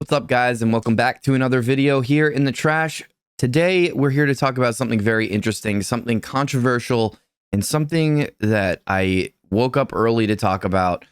What's up, guys, and welcome back to another video here in the trash. Today we're here to talk about something very interesting, something controversial, and something that I woke up early to talk about.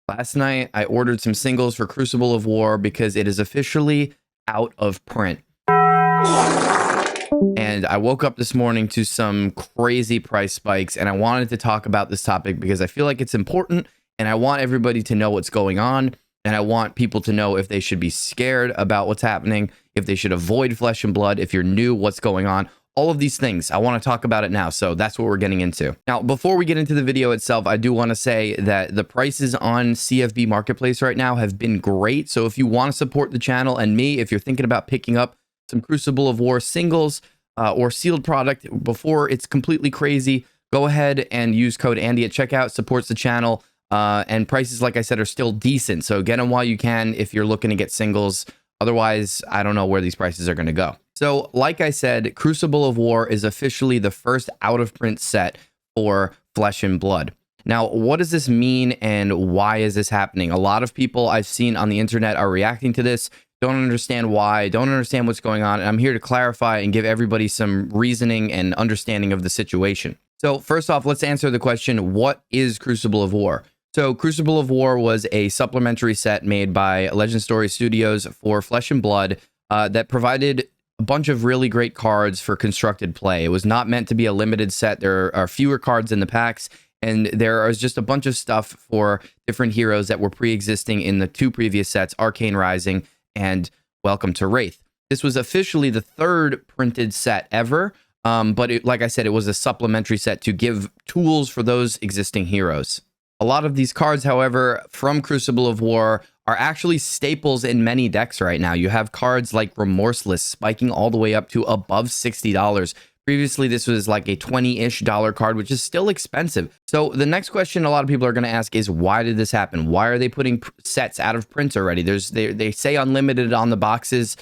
Last night I ordered some singles for Crucible of War because it is officially out of print, and I woke up this morning to some crazy price spikes, and I wanted to talk about this topic because I feel like it's important and I want everybody to know what's going on. And I want people to know if they should be scared about what's happening, if they should avoid flesh and blood, if you're new, what's going on, all of these things. I want to talk about it now. So that's what we're getting into. Now, before we get into the video itself, I do want to say that the prices on CFB Marketplace right now have been great. So if you want to support the channel and me, if you're thinking about picking up some Crucible of War singles or sealed product before it's completely crazy, go ahead and use code Andy at checkout. Supports the channel. And prices, like I said, are still decent. So get them while you can if you're looking to get singles. Otherwise, I don't know where these prices are going to go. So like I said, Crucible of War is officially the first out-of-print set for Flesh and Blood. Now, what does this mean and why is this happening? A lot of people I've seen on the internet are reacting to this, don't understand why, don't understand what's going on. And I'm here to clarify and give everybody some reasoning and understanding of the situation. So first off, let's answer the question, what is Crucible of War? So Crucible of War was a supplementary set made by Legend Story Studios for Flesh and Blood that provided a bunch of really great cards for constructed play. It was not meant to be a limited set. There are fewer cards in the packs, and there is just a bunch of stuff for different heroes that were pre-existing in the two previous sets, Arcane Rising and Welcome to Wraith. This was officially the third printed set ever, but like I said, it was a supplementary set to give tools for those existing heroes. A lot of these cards, however, from Crucible of War are actually staples in many decks right now. You have cards like Remorseless spiking all the way up to above $60. Previously, this was like a $20-ish card, which is still expensive. So the next question a lot of people are going to ask is, why did this happen? Why are they putting sets out of print already? They say unlimited on the boxes.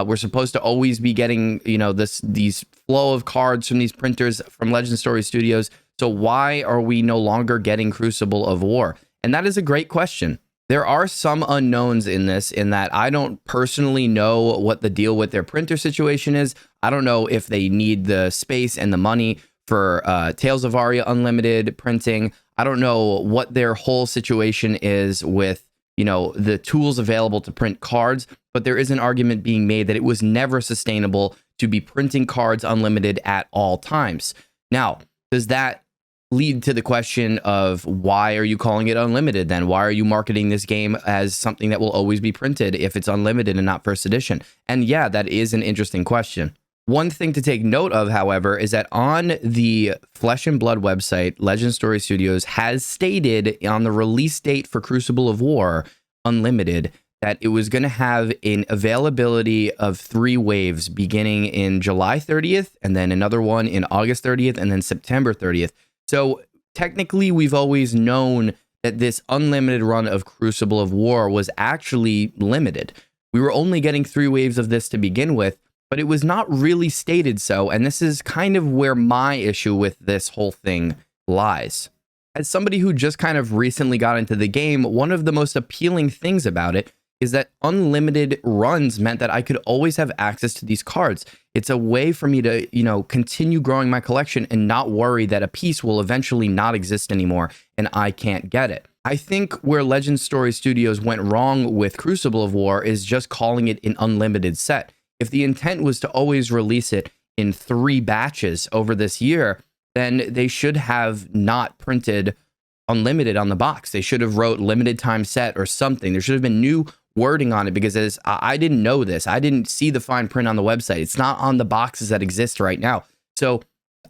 We're supposed to always be getting, these flow of cards from these printers from Legend Story Studios. So why are we no longer getting Crucible of War? And that is a great question. There are some unknowns in this, in that I don't personally know what the deal with their printer situation is. I don't know if they need the space and the money for Tales of Aria Unlimited printing. I don't know what their whole situation is with, the tools available to print cards, but there is an argument being made that it was never sustainable to be printing cards unlimited at all times. Now, does that lead to the question of, why are you calling it unlimited then? Why are you marketing this game as something that will always be printed if it's unlimited and not first edition? And yeah, that is an interesting question. One thing to take note of, however, is that on the Flesh and Blood website, Legend Story Studios has stated on the release date for Crucible of War Unlimited that it was going to have an availability of 3 waves beginning in July 30th, and then another one in August 30th, and then September 30th. So technically, we've always known that this unlimited run of Crucible of War was actually limited. We were only getting 3 waves of this to begin with, but it was not really stated so, and this is kind of where my issue with this whole thing lies. As somebody who just kind of recently got into the game, one of the most appealing things about it is that unlimited runs meant that I could always have access to these cards. It's a way for me to, continue growing my collection and not worry that a piece will eventually not exist anymore and I can't get it. I think where Legend Story Studios went wrong with Crucible of War is just calling it an unlimited set. If the intent was to always release it in 3 batches over this year, then they should have not printed unlimited on the box. They should have wrote limited time set or something. There should have been new wording on it, because as I didn't know this, I didn't see the fine print on the website. It's not on the boxes that exist right now. So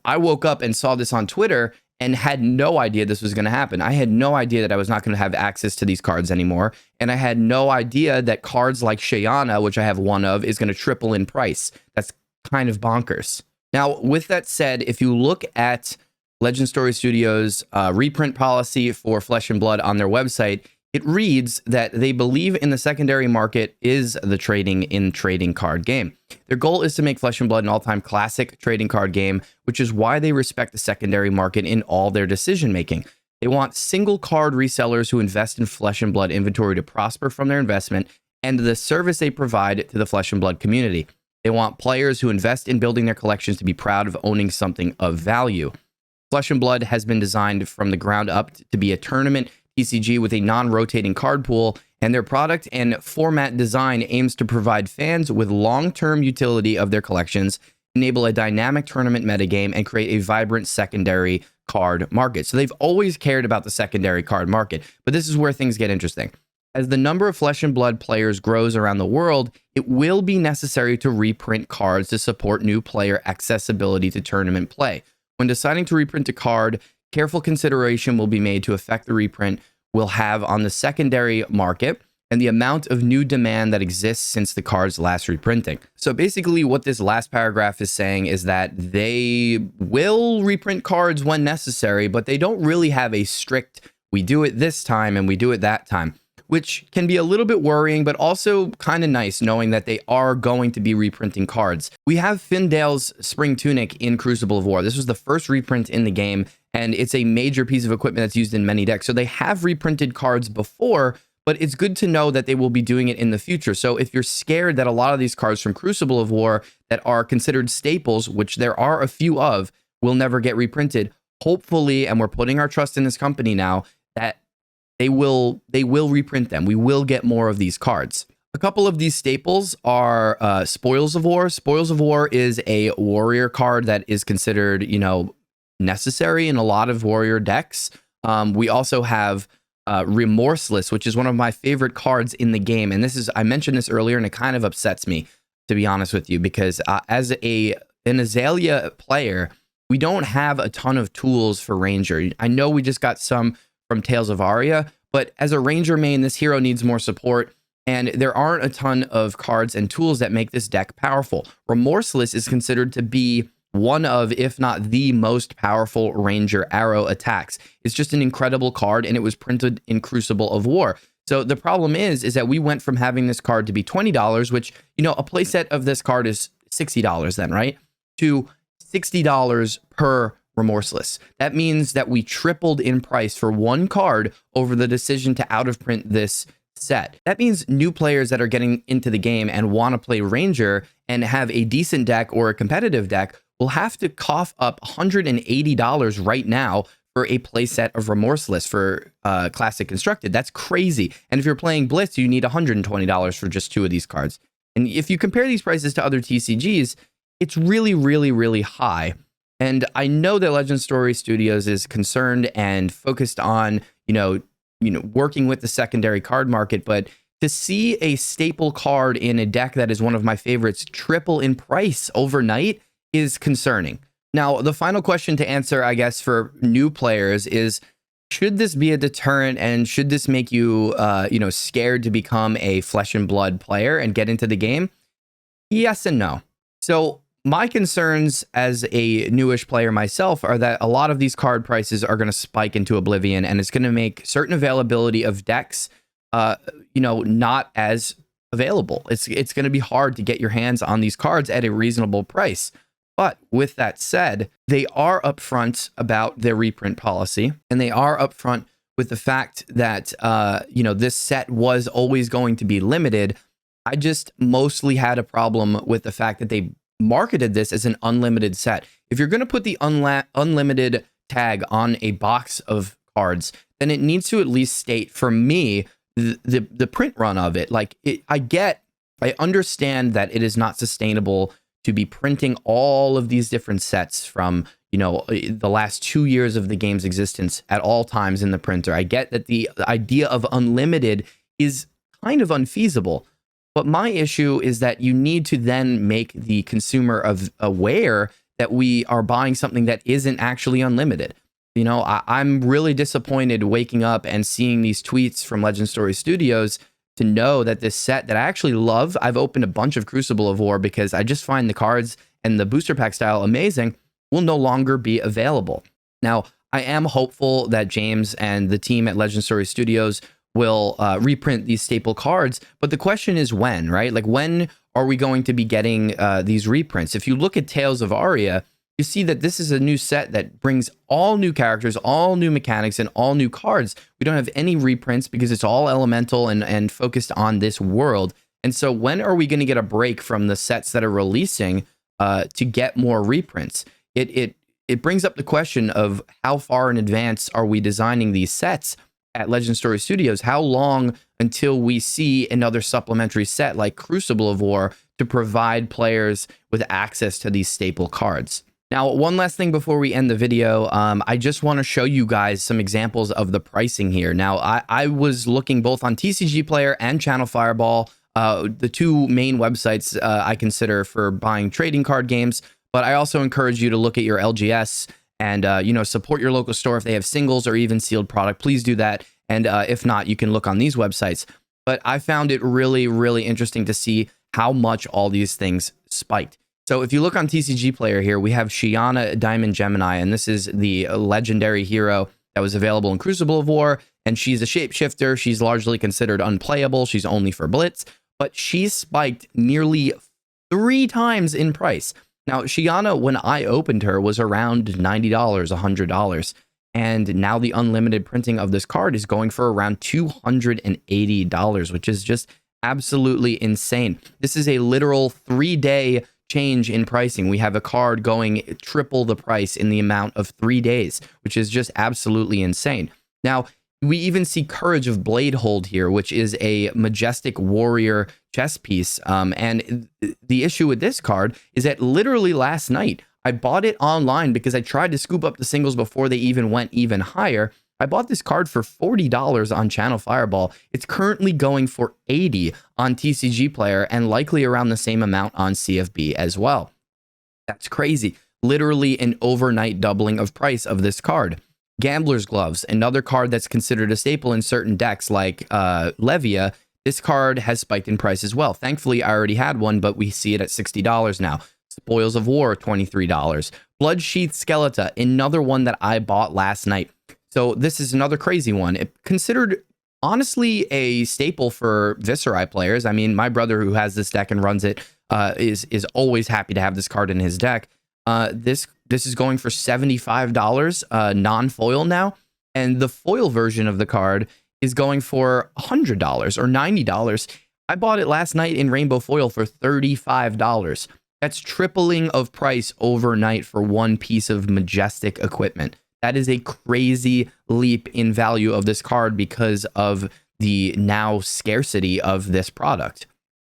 I woke up and saw this on Twitter and had no idea this was going to happen. I had no idea that I was not going to have access to these cards anymore. And I had no idea that cards like Shayana, which I have one of, is going to triple in price. That's kind of bonkers. Now, with that said, if you look at Legend Story Studios' reprint policy for Flesh and Blood on their website, it reads that they believe in the secondary market is the trading card game. Their goal is to make Flesh and Blood an all-time classic trading card game, which is why they respect the secondary market in all their decision making. They want single card resellers who invest in Flesh and Blood inventory to prosper from their investment and the service they provide to the Flesh and Blood community. They want players who invest in building their collections to be proud of owning something of value. Flesh and Blood has been designed from the ground up to be a tournament TCG with a non-rotating card pool, and their product and format design aims to provide fans with long-term utility of their collections, enable a dynamic tournament metagame, and create a vibrant secondary card market. So they've always cared about the secondary card market, but this is where things get interesting. As the number of Flesh and Blood players grows around the world, it will be necessary to reprint cards to support new player accessibility to tournament play. When deciding to reprint a card, careful consideration will be made to affect the reprint will have on the secondary market and the amount of new demand that exists since the card's last reprinting. So basically what this last paragraph is saying is that they will reprint cards when necessary, but they don't really have a strict, we do it this time and we do it that time, which can be a little bit worrying, but also kind of nice knowing that they are going to be reprinting cards. We have Findale's Spring Tunic in Crucible of War. This was the first reprint in the game, and it's a major piece of equipment that's used in many decks. So they have reprinted cards before, but it's good to know that they will be doing it in the future. So if you're scared that a lot of these cards from Crucible of War that are considered staples, which there are a few of, will never get reprinted, hopefully, and we're putting our trust in this company now, that they will reprint them. We will get more of these cards. A couple of these staples are Spoils of War. Spoils of War is a warrior card that is considered, necessary in a lot of warrior decks. We also have Remorseless, which is one of my favorite cards in the game. And I mentioned this earlier, and it kind of upsets me, to be honest with you, because as an Azalea player, we don't have a ton of tools for Ranger. I know we just got some from Tales of Aria, but as a Ranger main, this hero needs more support, and there aren't a ton of cards and tools that make this deck powerful. Remorseless is considered to be one of, if not the most powerful Ranger arrow attacks. It's just an incredible card, and it was printed in Crucible of War. So the problem is that we went from having this card to be $20, which, a playset of this card is $60 then, right? To $60 per Remorseless. That means that we tripled in price for one card over the decision to out of print this set. That means new players that are getting into the game and want to play Ranger and have a decent deck or a competitive deck will have to cough up $180 right now for a playset of Remorseless for Classic Constructed. That's crazy. And if you're playing Blitz, you need $120 for just two of these cards. And if you compare these prices to other TCGs, it's really, really, really high. And I know that Legend Story Studios is concerned and focused on, working with the secondary card market, but to see a staple card in a deck that is one of my favorites triple in price overnight is concerning. Now, the final question to answer, I guess, for new players is, should this be a deterrent, and should this make you, scared to become a Flesh and Blood player and get into the game? Yes and no. So my concerns as a newish player myself are that a lot of these card prices are going to spike into oblivion, and it's going to make certain availability of decks, not as available. It's going to be hard to get your hands on these cards at a reasonable price. But with that said, they are upfront about their reprint policy, and they are upfront with the fact that, this set was always going to be limited. I just mostly had a problem with the fact that they marketed this as an unlimited set. If you're going to put the unlimited tag on a box of cards, then it needs to at least state, for me, the print run of it. I understand that it is not sustainable to be printing all of these different sets from, the last 2 years of the game's existence at all times in the printer. I get that the idea of unlimited is kind of unfeasible. But my issue is that you need to then make the consumer aware that we are buying something that isn't actually unlimited. I'm really disappointed waking up and seeing these tweets from Legend Story Studios to know that this set that I actually love, I've opened a bunch of Crucible of War because I just find the cards and the booster pack style amazing, will no longer be available. Now, I am hopeful that James and the team at Legend Story Studios will reprint these staple cards, but the question is when, right? Like, when are we going to be getting these reprints? If you look at Tales of Aria, you see that this is a new set that brings all new characters, all new mechanics, and all new cards. We don't have any reprints because it's all elemental and focused on this world. And so when are we going to get a break from the sets that are releasing to get more reprints? It brings up the question of how far in advance are we designing these sets at Legend Story Studios? How long until we see another supplementary set like Crucible of War to provide players with access to these staple cards? Now, one last thing before we end the video, I just want to show you guys some examples of the pricing here. Now, I was looking both on TCG Player and Channel Fireball, the two main websites I consider for buying trading card games, but I also encourage you to look at your LGS and, support your local store if they have singles or even sealed product. Please do that. And if not, you can look on these websites. But I found it really, really interesting to see how much all these things spiked. So if you look on TCG Player here, we have Shiana Diamond Gemini, and this is the legendary hero that was available in Crucible of War, and she's a shapeshifter. She's largely considered unplayable. She's only for Blitz, but she spiked nearly 3 times in price. Now, Shiana, when I opened her, was around $90, $100, and now the unlimited printing of this card is going for around $280, which is just absolutely insane. This is a literal 3-day change in pricing. We have a card going triple the price in the amount of 3 days, which is just absolutely insane. Now, we even see Courage of Bladehold here, which is a majestic warrior chess piece. And the issue with this card is that literally last night, I bought it online because I tried to scoop up the singles before they even went even higher. I bought this card for $40 on Channel Fireball. It's currently going for $80 on TCG Player and likely around the same amount on CFB as well. That's crazy. Literally an overnight doubling of price of this card. Gambler's Gloves, another card that's considered a staple in certain decks like Levia. This card has spiked in price as well. Thankfully, I already had one, but we see it at $60 now. Spoils of War, $23. Bloodsheath Skeleton, another one that I bought last night. So this is another crazy one. It considered honestly a staple for Viserai players. I mean, my brother who has this deck and runs it is always happy to have this card in his deck. This is going for $75 non-foil now, and the foil version of the card is going for $100 or $90. I bought it last night in rainbow foil for $35. That's tripling of price overnight for one piece of majestic equipment. That is a crazy leap in value of this card because of the now scarcity of this product.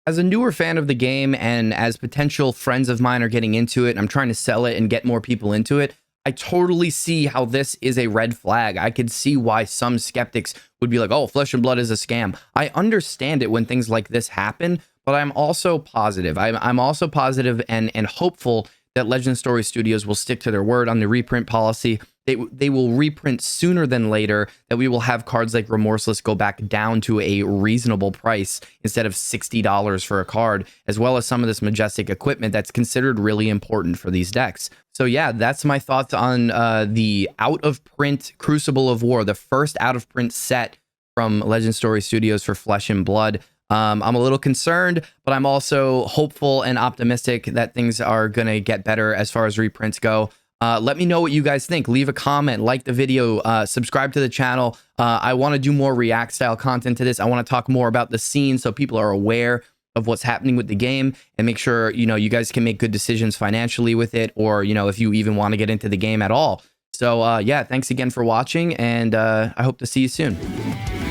As a newer fan of the game and as potential friends of mine are getting into it, and I'm trying to sell it and get more people into it, I totally see how this is a red flag. I could see why some skeptics would be like, oh, Flesh and Blood is a scam. I understand it when things like this happen, but I'm also positive. I'm also positive and hopeful that Legend Story Studios will stick to their word on the reprint policy. They will reprint sooner than later, that we will have cards like Remorseless go back down to a reasonable price instead of $60 for a card, as well as some of this majestic equipment that's considered really important for these decks. So yeah, that's my thoughts on the out-of-print Crucible of War, the first out-of-print set from Legend Story Studios for Flesh and Blood. I'm a little concerned, but I'm also hopeful and optimistic that things are going to get better as far as reprints go. Let me know what you guys think. Leave a comment, like the video, subscribe to the channel. I want to do more React style content to this. I want to talk more about the scene so people are aware of what's happening with the game and make sure, you guys can make good decisions financially with it, or, if you even want to get into the game at all. So, yeah, thanks again for watching, and I hope to see you soon.